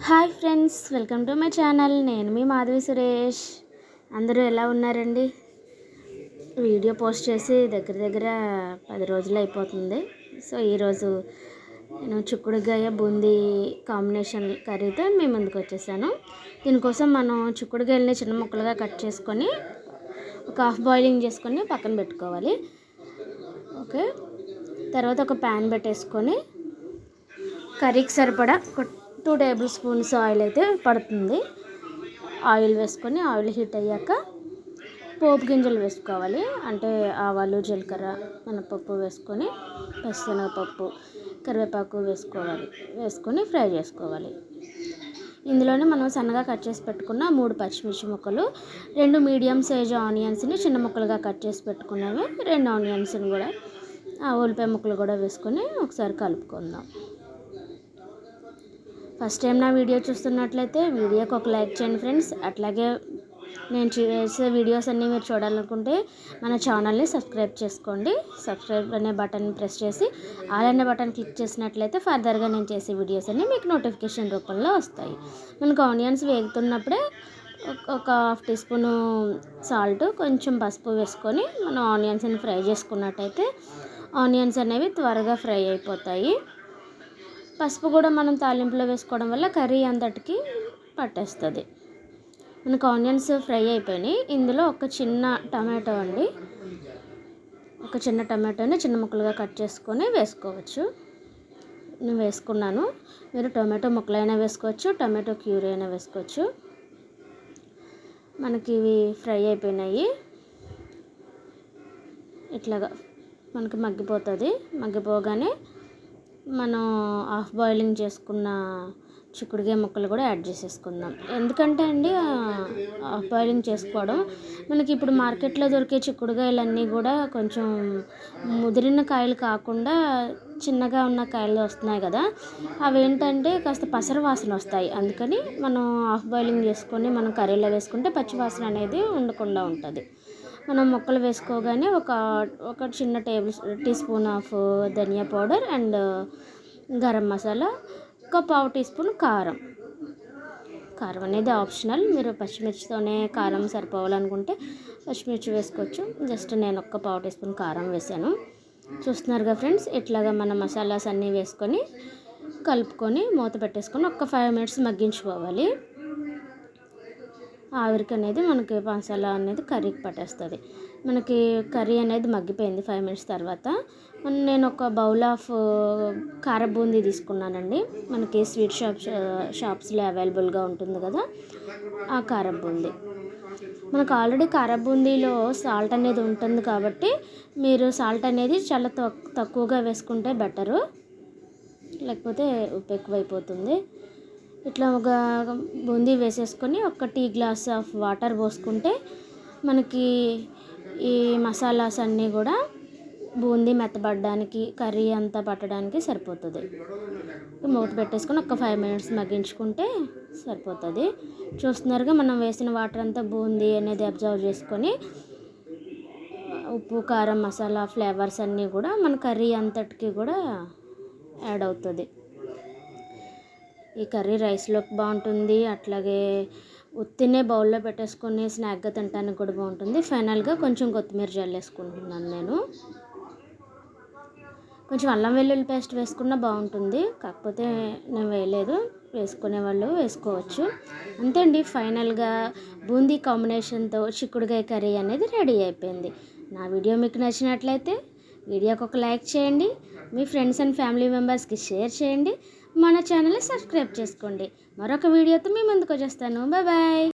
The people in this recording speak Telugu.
Hi friends, welcome to my channel. నేను మీ మాధవి సురేష్. అందరూ ఎలా ఉన్నారండి? వీడియో పోస్ట్ చేసి దగ్గర 10 రోజులు అయిపోతుంది. సో ఈరోజు నేను చిక్కుడుగాయ బూందీ కాంబినేషన్ కర్రీతో మీ ముందుకు వచ్చేసాను. దీనికోసం మనం చిక్కుడుగాయలని చిన్న ముక్కలుగా కట్ చేసుకొని ఒక హాఫ్ బాయిలింగ్ చేసుకొని పక్కన పెట్టుకోవాలి. ఓకే, తర్వాత ఒక ప్యాన్ పెట్టేసుకొని కర్రీకి సరిపడా 2 టేబుల్ స్పూన్స్ ఆయిల్ అయితే పడుతుంది. ఆయిల్ వేసుకొని ఆయిల్ హీట్ అయ్యాక పోపు గింజలు వేసుకోవాలి. అంటే ఆవాలు, జీలకర్ర, మినపప్పు వేసుకొని పచ్చిశనగపప్పు, కరివేపాకు వేసుకొని ఫ్రై చేసుకోవాలి. ఇందులోనే మనం సన్నగా కట్ చేసి పెట్టుకున్న 3 పచ్చిమిర్చి ముక్కలు, 2 మీడియం సైజ్ ఆనియన్స్ని చిన్న ముక్కలుగా కట్ చేసి పెట్టుకున్నవి, 2 ఆనియన్స్ని కూడా ఉల్లిపాయ ముక్కలు కూడా వేసుకొని ఒకసారి కలుపుకుందాం. ఫస్ట్ టైం నా వీడియో చూస్తున్నట్లయితే వీడియోకి ఒక లైక్ చేయండి ఫ్రెండ్స్. అట్లాగే నేను చేసే వీడియోస్ అన్నీ మీరు చూడాలనుకుంటే మన ఛానల్ని సబ్స్క్రైబ్ చేసుకోండి. సబ్స్క్రైబ్ అనే బటన్ ప్రెస్ చేసి ఆల్ అనే బటన్ క్లిక్ చేసినట్లయితే ఫర్దర్గా నేను చేసే వీడియోస్ అన్నీ మీకు నోటిఫికేషన్ రూపంలో వస్తాయి. మనకు ఆనియన్స్ వేగుతున్నప్పుడే ఒక హాఫ్ టీ స్పూను సాల్ట్, కొంచెం పసుపు వేసుకొని మనం ఆనియన్స్ని ఫ్రై చేసుకున్నట్టయితే ఆనియన్స్ అనేవి త్వరగా ఫ్రై అయిపోతాయి. పసుపు కూడా మనం తాలింపులో వేసుకోవడం వల్ల కర్రీ అంతటికి పట్టేస్తుంది. మనకు ఆనియన్స్ ఫ్రై అయిపోయినాయి. ఇందులో ఒక చిన్న టమాటోని చిన్న ముక్కలుగా కట్ చేసుకొని వేసుకోవచ్చు. నేను వేసుకున్నాను. మీరు టొమాటో ముక్కలైనా వేసుకోవచ్చు, టమాటో క్యూరీ అయినా వేసుకోవచ్చు. మనకి ఇవి ఫ్రై అయిపోయినాయి. ఇట్లాగా మనకి మగ్గిపోగానే మనం హాఫ్ బాయిలింగ్ చేసుకున్న చిక్కుడుగాయ ముక్కలు కూడా యాడ్ చేసేసుకుందాం. ఎందుకంటే అండి, హాఫ్ బాయిలింగ్ చేసుకోవడం మనకి ఇప్పుడు మార్కెట్లో దొరికే చిక్కుడుగాయలన్నీ కూడా కొంచెం ముదిరిన కాయలు కాకుండా చిన్నగా ఉన్న కాయలు వస్తున్నాయి కదా, అవి ఏంటంటే కాస్త పసర వాసన వస్తాయి. అందుకని మనం హాఫ్ బాయిలింగ్ చేసుకొని మనం కర్రీలో వేసుకుంటే పచ్చి వాసన అనేది ఉండకుండా ఉంటుంది. మనం ముక్కలు వేసుకోగానే ఒక చిన్న teaspoon of dhania powder and garam masala, ఒక పావు టీ స్పూన్ కారం అనేది ఆప్షనల్. మీరు పచ్చిమిర్చితోనే కారం సరిపోవాలనుకుంటే పచ్చిమిర్చి వేసుకోవచ్చు. జస్ట్ నేను ఒక పావు టీ స్పూన్ కారం వేసాను. చూస్తున్నారుగా ఫ్రెండ్స్, ఇట్లాగా మన మసాలాస్ అన్నీ వేసుకొని కలుపుకొని మూత పెట్టేసుకొని ఒక 5 మినిట్స్ మగ్గించుకోవాలి. ఆవిరికి అనేది మనకి మసాలా అనేది కర్రీకి పట్టేస్తుంది. మనకి కర్రీ అనేది మగ్గిపోయింది 5 మినిట్స్ తర్వాత. నేను ఒక బౌల్ ఆఫ్ కార బూందీ తీసుకున్నానండి. మనకి స్వీట్ షాప్స్లో అవైలబుల్గా ఉంటుంది కదా, ఆ కార బూందీ. మనకు ఆల్రెడీ కార బూందీలో సాల్ట్ అనేది ఉంటుంది కాబట్టి మీరు సాల్ట్ అనేది చాలా తక్కువగా వేసుకుంటే బెటరు, లేకపోతే ఉప్పు ఎక్కువైపోతుంది. ఇట్లా ఒక బూందీ వేసేసుకొని ఒక టీ గ్లాస్ ఆఫ్ వాటర్ పోసుకుంటే మనకి ఈ మసాలాస్ అన్నీ కూడా బూందీ మెత్తబడడానికి, కర్రీ అంతా పట్టడానికి సరిపోతుంది. మూత పెట్టేసుకొని ఒక 5 మినిట్స్ మగ్గించుకుంటే సరిపోతుంది. చూస్తున్నారుగా, మనం వేసిన వాటర్ అంతా బూందీ అనేది అబ్జర్వ్ చేసుకొని ఉప్పు, కారం, మసాలా ఫ్లేవర్స్ అన్నీ కూడా మన కర్రీ అంతటికి కూడా యాడ్ అవుతుంది. ఈ కర్రీ రైస్లోకి బాగుంటుంది, అట్లాగే ఉత్తినే బౌల్లో పెట్టేసుకొని స్నాక్గా తినడానికి కూడా బాగుంటుంది. ఫైనల్గా కొంచెం కొత్తిమీర జల్లేసుకుంటున్నాను నేను. కొంచెం అల్లం వెల్లుల్లి పేస్ట్ వేసుకున్నా బాగుంటుంది, కాకపోతే నేను వేయలేదు. వేసుకునే వాళ్ళు వేసుకోవచ్చు. అంతే అండి, ఫైనల్గా బూందీ కాంబినేషన్తో చిక్కుడుగాయ కర్రీ అనేది రెడీ అయిపోయింది. నా వీడియో మీకు నచ్చినట్లయితే వీడియోకి ఒక లైక్ చేయండి, మీ ఫ్రెండ్స్ అండ్ ఫ్యామిలీ మెంబర్స్కి షేర్ చేయండి, మన ఛానల్ని సబ్స్క్రైబ్ చేసుకోండి. మరొక వీడియోతో మీ ముందుకు వచ్చేస్తాను. బాయ్.